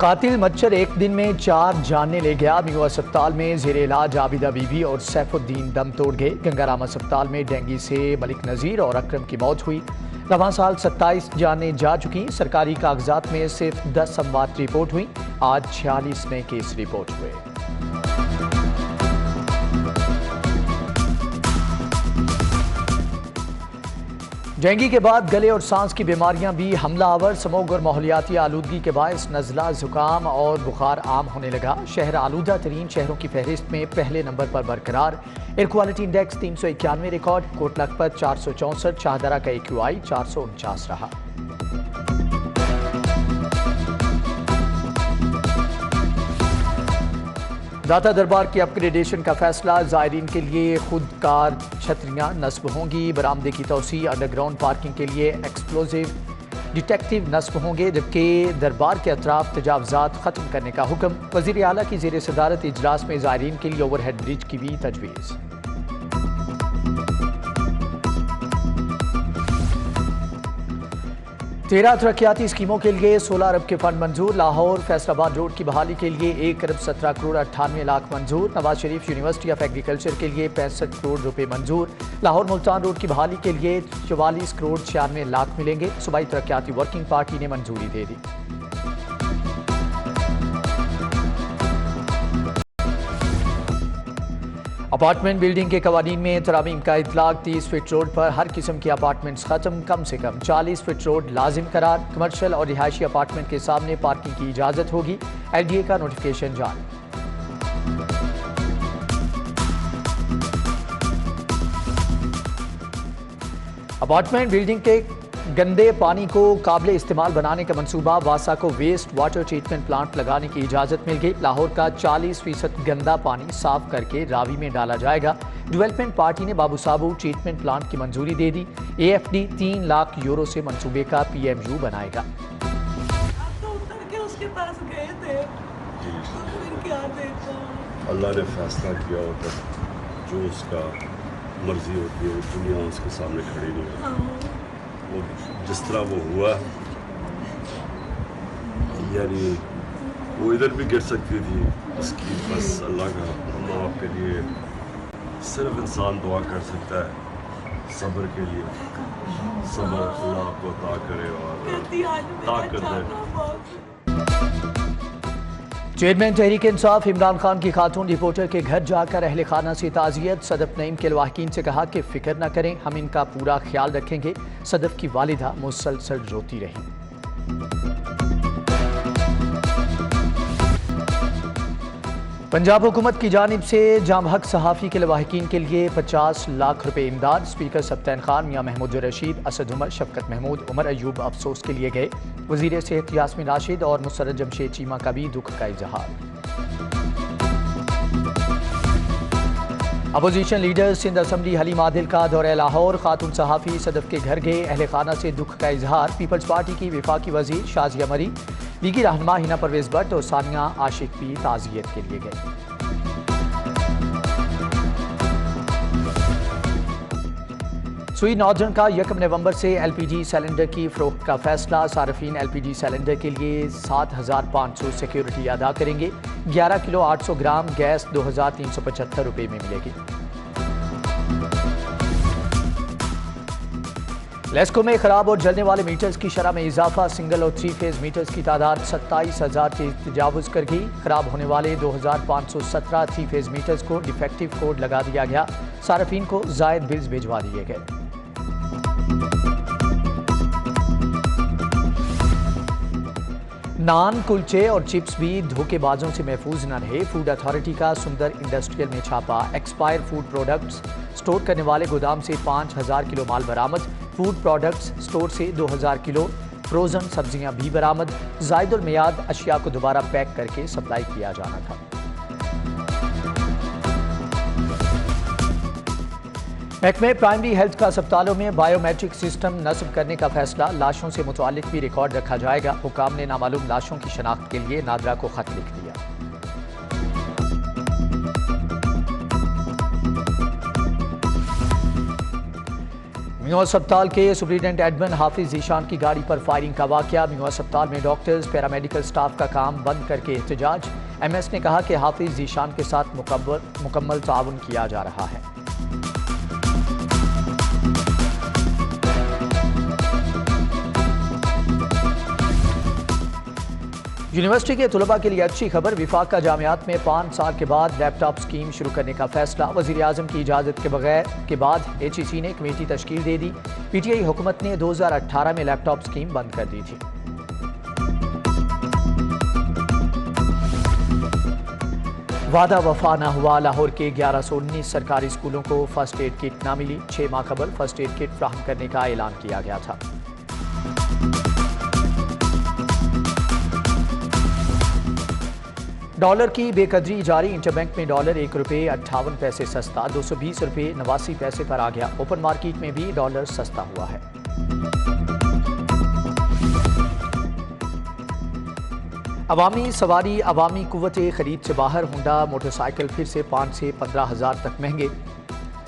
कातिल मच्छर एक दिन में 4 जानें ले गया। न्यू अस्पताल में जेरे इलाज आबिदा बीबी और सैफुद्दीन दम तोड़ गए। गंगाराम अस्पताल में डेंगू से मलिक नज़ीर और अकरम की मौत हुई। रवां साल 27 जानें जा चुकी। सरकारी कागजात में सिर्फ 10 अमवात रिपोर्ट हुई। आज 46 नए केस रिपोर्ट हुए। डेंगू के बाद गले और सांस की बीमारियां भी हमला आवर। स्मोग और माहौलियाती आलूदगी के बायस नज़ला, जुकाम और बुखार आम होने लगा। शहर आलूदा तरीन शहरों की फहरिस्त में पहले नंबर पर बरकरार। Air quality index 391 record. Kot Lakhpat 464, Shahdara का AQI 449 रहा। दाता दरबार की अपग्रेडेशन का फैसला। ज़ायरीन के लिए खुद कार छतरियाँ नस्ब होंगी। बरामदे की तोसी। अंडरग्राउंड पार्किंग के लिए एक्सप्लोजिव डिटेक्टिव नस्ब होंगे। जबकि दरबार के अतराफ तजावजात खत्म करने का हुक्म। वज़ीर आला की ज़ेर सदारत इजलास में ज़ायरीन के लिए ओवरहेड ब्रिज की भी तजवीज़। 13 तरक्याती स्कीमों के लिए 16 अरब के फंड मंजूर। लाहौर फैसलाबाद रोड की बहाली के लिए 1 अरब 17 करोड़ 98 लाख मंजूर। Nawaz Sharif university of agriculture के लिए 65 करोड़ रुपए मंजूर। लाहौर मुल्तान रोड की बहाली के लिए 44 करोड़ 96 लाख मिलेंगे। सूबाई तरक्याती वर्किंग पार्टी ने मंजूरी दे दी। अपार्टमेंट बिल्डिंग के कवानीन में तरामीम का इतलाक। 30 फीट रोड पर हर किस्म के अपार्टमेंट्स खत्म। कम से कम 40 फीट रोड लाजिम करार। कमर्शियल और रिहायशी अपार्टमेंट के सामने पार्किंग की इजाजत होगी। LDA का नोटिफिकेशन जारी। अपार्टमेंट बिल्डिंग के गंदे पानी को काबिल इस्तेमाल बनाने का मंसूबा। वासा को वेस्ट वाटर ट्रीटमेंट प्लांट लगाने की इजाज़त मिल गई। लाहौर का 40% गंदा पानी साफ करके रावी में डाला जाएगा। डेवलपमेंट पार्टी ने बाबू साबू ट्रीटमेंट प्लांट की मंजूरी दे दी। AFD 3 लाख यूरो से मंसूबे का PMU बनाएगा। अल्लाह ने फैसला किया होता, जो उसका मर्जी होती है दुनिया उसके सामने खड़ी नहीं होती। वो जिस तरह वो हुआ, यानी वो इधर भी गिर सकती थी। उसकी बस अल्लाह का अल्लाह के लिए सिर्फ इंसान दुआ कर सकता है सब्र के लिए। सब्र अल्लाह को अता करे और ताकत दे। चेयरमैन तहरीक इंसाफ इमरान खान की खातून रिपोर्टर के घर जाकर अहले खाना से ताज़ियत। सदफ नईम के लवाहकीन से कहा कि फिक्र न करें, हम इनका पूरा ख्याल रखेंगे। सदफ की वालिदा मुसलसल रोती रही। पंजाब हुकूमत की जानिब से जाम हक सहाफ़ी के लवाहकीन के लिए 50 लाख रुपए इमदाद। स्पीकर सब्तैन खान, मियाँ महमूद रशीद, असद उमर, शफकत महमूद, उमर अयूब अफसोस के लिए गए। वज़ीर सेहत यास्मीन राशिद और मुसर्रत जमशेद चीमा का भी दुख का इजहार। Opposition leader Sindh assembly Haleem Adil का दौरा लाहौर। खातून सहाफ़ी सदफ के घर गए। अहले खाना से दुख का इजहार। पीपल्स पार्टी की विफाकी वज़ीर शाजिया मरी, लीगी रहनुमा हिना परवेज़ भट्ट और सानिया आशिक भी ताज़ियत के लिए गए। सुई नॉर्दर्न का 1 नवंबर से LPG सिलेंडर की फ़रोख्त का फैसला। सार्फिन LPG सिलेंडर के लिए 7,500 सिक्योरिटी अदा करेंगे। 11 किलो 800 ग्राम गैस 2,375 रुपये में मिलेगी। लेस्को में खराब और जलने वाले मीटर्स की शरह में इजाफा। सिंगल और 3 फेज मीटर्स की तादाद 27,000 से तजावुज़ कर गई। खराब होने वाले 2,517 3 फेज मीटर्स को डिफेक्टिव कोड लगा दिया गया। सार्फिन को जायद बिल्स भिजवा दिए गए। नान, कुलचे और चिप्स भी धोखेबाजों से महफूज न रहे। फूड अथॉरिटी का सुंदर इंडस्ट्रियल में छापा। एक्सपायर फूड प्रोडक्ट्स स्टोर करने वाले गोदाम से 5,000 किलो माल बरामद। फूड प्रोडक्ट्स स्टोर से 2,000 किलो फ्रोजन सब्जियां भी बरामद। जायदुल मियाद अशिया को दोबारा पैक करके सप्लाई किया जाना था। महकमे प्राइमरी हेल्थ का अस्पतालों में बायोमेट्रिक सिस्टम नस्ब करने का फैसला। लाशों से मुतालिक भी रिकॉर्ड रखा जाएगा। हुकाम ने नामालूम लाशों की शनाख्त के लिए नादरा को खत लिख दिया। म्यू अस्पताल के सुप्रिटेंडेंट एडमिन हाफिज जीशान की गाड़ी पर फायरिंग का वाकया। म्यू अस्पताल में डॉक्टर्स पैरामेडिकल स्टाफ का काम बंद करके एहतजाज। एमएस ने कहा कि हाफिज जीशान के साथ मुकम्मल ताउन किया जा रहा है। यूनिवर्सिटी के तुलबा के लिए अच्छी खबर। विफाका जामियात में 5 साल के बाद लैपटॉप स्कीम शुरू करने का फैसला। वज़ीर आज़म की इजाज़त के बाद HEC ने कमेटी तश्कील दे दी। PTI हुकूमत ने 2018 में लैपटॉप स्कीम बंद कर दी थी। वादा वफा न हुआ। लाहौर के 1119 सरकारी स्कूलों को फर्स्ट एड किट न मिली। 6 माह कबल फर्स्ट एड किट फ्राहम करने का ऐलान किया गया था। डॉलर की बेकदरी जारी। इंटरबैंक में डॉलर ₹1.58 सस्ता, 220 रुपये 89 पैसे पर आ गया। ओपन मार्केट में भी डॉलर सस्ता हुआ है। अवामी सवारी अवामी कुव्वते खरीद से बाहर। होंडा मोटरसाइकिल फिर से 5 से 15 हज़ार तक महंगे।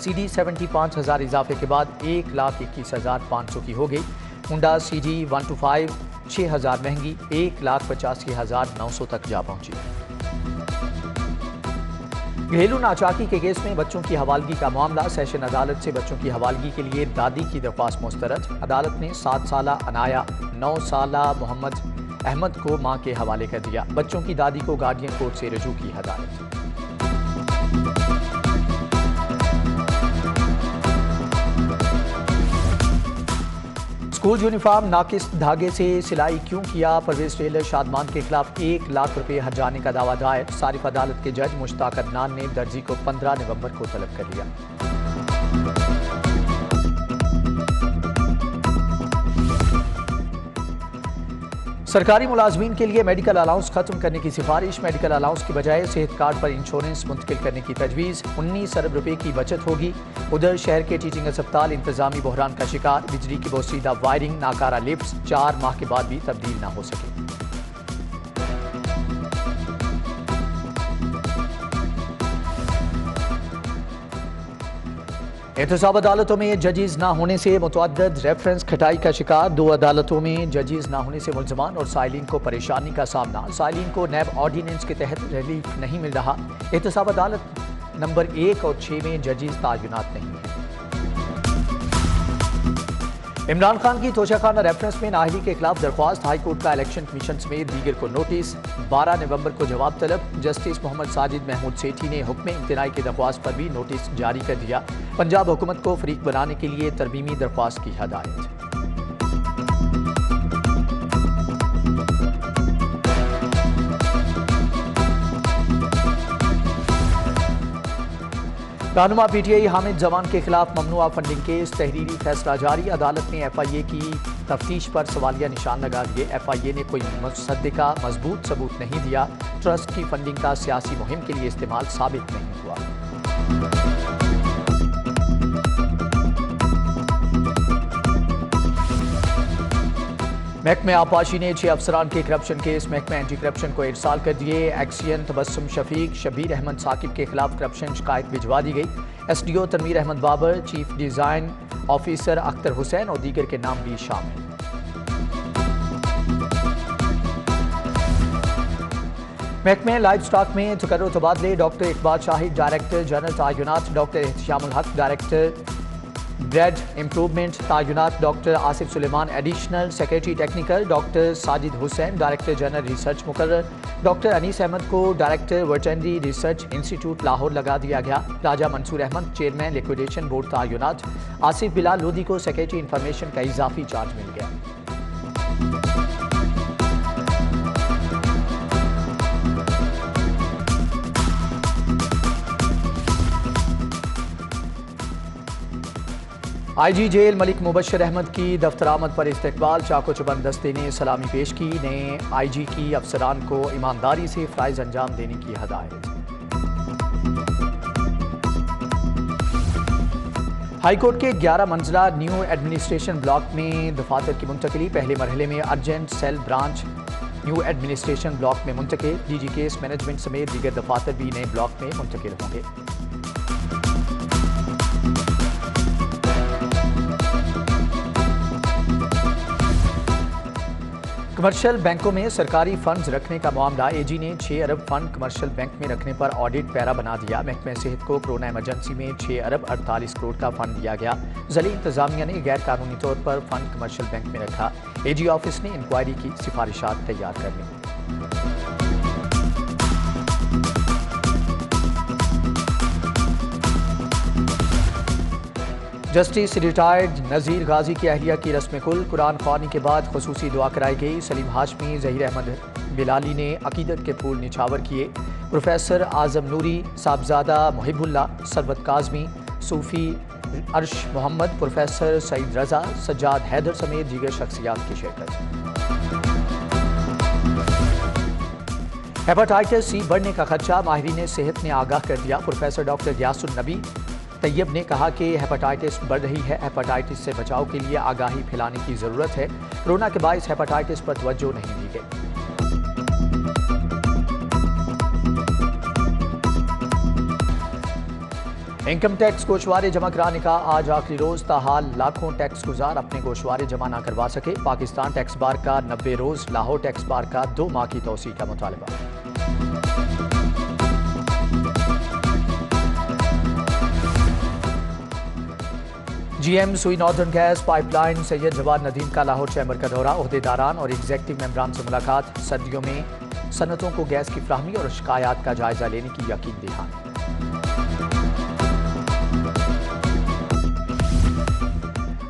CD 75 हज़ार इजाफे के बाद 1,21,500 की हो गई। होंडा CD 125 6 हज़ार महंगी 1,85,900 तक जा पहुंची। घरेलू नाचाकी के केस में बच्चों की हवालगी का मामला। सेशन अदालत से बच्चों की हवालगी के लिए दादी की दरख्वास्त मुस्तरद। अदालत ने 7 साला अनाया 9 साला मोहम्मद अहमद को मां के हवाले कर दिया। बच्चों की दादी को गार्डियन कोर्ट से रजू की अदालत। स्कूल यूनिफॉर्म नाकिस धागे से सिलाई क्यों किया? परवेज टेलर शादमान के खिलाफ 1 लाख रुपए हर्जाने का दावा दायर। सारिफ अदालत के जज मुश्ताक अदनान ने दर्जी को 15 नवंबर को तलब कर लिया। सरकारी मुलाजमीन के लिए मेडिकल अलाउंस खत्म करने की सिफारिश। मेडिकल अलाउंस की बजाय सेहत कार्ड पर इंश्योरेंस मुंतकिल करने की तजवीज़। 19 अरब रुपए की बचत होगी। उधर शहर के टीचिंग अस्पताल इंतजामी बहरान का शिकार। बिजली की बोसीदा वायरिंग, नाकारा लिफ्ट्स 4 माह के बाद भी तब्दील न हो सके। एहतसाब अदालतों में जजेस ना होने से मुतअद्दिद रेफरेंस खटाई का शिकार। 2 अदालतों में जजेस ना होने से मुल्ज़मान और साइलिन को परेशानी का सामना। साइलिन को नैब ऑर्डिनेंस के तहत रिलीफ नहीं मिल रहा। एहतसाब अदालत नंबर 1 और 6 में जजेस तायुनात नहीं है। इमरान खान की तोशाखाना रेफरेंस में नाअहली के खिलाफ दरख्वास्त। हाई कोर्ट का इलेक्शन कमीशन समेत दीगर को नोटिस। 12 नवंबर को जवाब तलब। जस्टिस मोहम्मद साजिद महमूद सेठी ने हुक्म इम्तिनाई की दरख्वास्त पर भी नोटिस जारी कर दिया। पंजाब हुकूमत को फरीक बनाने के लिए तरमीमी दरख्वास्त की हदायत। रहनुमा PTI हामिद जमान के खिलाफ ममनुआ फंडिंग केस। तहरीरी फैसला जारी। अदालत ने FIA की तफ्तीश पर सवालिया निशान लगा दिए। FIA ने कोई मुसद्दिका मजबूत सबूत नहीं दिया। ट्रस्ट की फंडिंग का सियासी मुहिम के लिए इस्तेमाल साबित नहीं हुआ। महकमे आपाशी ने 6 अफसरान के करप्शन केस महकमा एंटी करप्शन को इरसाल कर दिए। एक्सियन तबस्सुम शफीक, शबीर अहमद साकिब के खिलाफ करप्शन शिकायत भिजवा दी गई। SDO Tanveer Ahmed Babar, chief design officer Akhtar Hussain और दीगर के नाम भी शामिल। महकमे लाइव स्टॉक में तकर्रुर तबादले। Doctor Iqbal Shahid director general तायुनात। Doctor Ehteshamul Haq director breed improvement तायुनात। Doctor Asif Suleman additional secretary technical. Doctor Sajid Hussain director general research मुकर्रर। डॉक्टर अनीस अहमद को director veterinary research institute Lahore लगा दिया गया। Raja Mansoor Ahmed chairman liquidation board तायुनात। आसिफ बिलाल लोधी को सेक्रेटरी इंफॉर्मेशन का इजाफी चार्ज मिल गया। IG जेल मलिक मुबशर अहमद की दफ्तरामद पर इस्तकबाल। चाको चुबंद दस्ते ने सलामी पेश की। ने IG की अफसरान को ईमानदारी से फ़राइज़ अंजाम देने की हदायत। हाईकोर्ट के 11 मंजिला न्यू एडमिनिस्ट्रेशन ब्लॉक में दफातर की मुंतकिली। पहले मरहले में urgent cell branch new administration block में मुंतकिल। DG केस मैनेजमेंट समेत दीगर दफातर भी नए ब्लॉक में मुंतकिल होंगे। कमर्शियल बैंकों में सरकारी फंड्स रखने का मामला। एजी ने 6 अरब फंड कमर्शियल बैंक में रखने पर ऑडिट पैरा बना दिया। महकमे सेहत को कोरोना इमरजेंसी में 6 अरब 48 करोड़ का फंड दिया गया। ज़िली इंतजामिया ने गैर कानूनी तौर पर फंड कमर्शियल बैंक में रखा। एजी ऑफिस ने इंक्वायरी की सिफारिशात तैयार कर ली। जस्टिस रिटायर्ड नज़ीर गाजी की अहलिया की रस्म कुल। कुरान ख्वानी के बाद खुसूसी दुआ कराई गई। सलीम हाशमी, ज़हीर अहमद बिलाली ने अकीदत के फूल निछावर किए। प्रोफेसर आज़म नूरी, साहबजादा मुहिबुल्ला, सरवत काज़मी, सूफ़ी अर्श मोहम्मद, प्रोफेसर सईद रज़ा, सज्जाद हैदर समेत दीगर शख्सियात की शिरकत। हेपेटाइटिस सी बढ़ने का खदशा, माहिरीन सेहत ने आगाह कर दिया। प्रोफेसर डॉक्टर गियासुन नबी तैयब ने कहा कि हेपेटाइटिस बढ़ रही है। हेपेटाइटिस से बचाव के लिए आगाही फैलाने की ज़रूरत है। कोरोना के बायस हेपेटाइटिस पर तवज्जो नहीं दी गई। इनकम टैक्स गोशवारे जमा कराने का आज आखिरी रोज। ताहाल लाखों टैक्स गुजार अपने गोशवारे जमा ना करवा सके। पाकिस्तान टैक्स बार का 90 रोज, लाहौर टैक्स बार का 2 माह की तौसीह का मुतालबा। GM Sui northern gas pipeline Syed Jawad Nadeem का लाहौर चैम्बर का दौरा। ओहदेदारान और एग्जेक्टिव मेंबरान से मुलाकात। सर्दियों में सनतों को गैस की फ्राहमी और शिकायत का जायजा लेने की यकीन दहानी।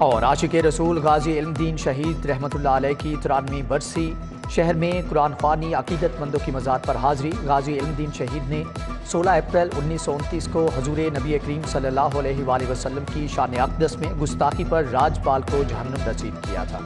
और आशिक़े रसूल गाजी इल्मदीन शहीद रहमतुल्लाह अलैह की 93वीं बरसी। शहर में कुरान ख्वानी अकीदतमंदों की मज़ार पर हाज़री। गाजी इल्मदीन शहीद ने 16 अप्रैल 1929 को हजूर नबी करीम सल्लल्लाहु अलैहि वसल्लम की शान अक़दस में गुस्ताखी पर राजपाल को जहन्नुम रसीद किया था।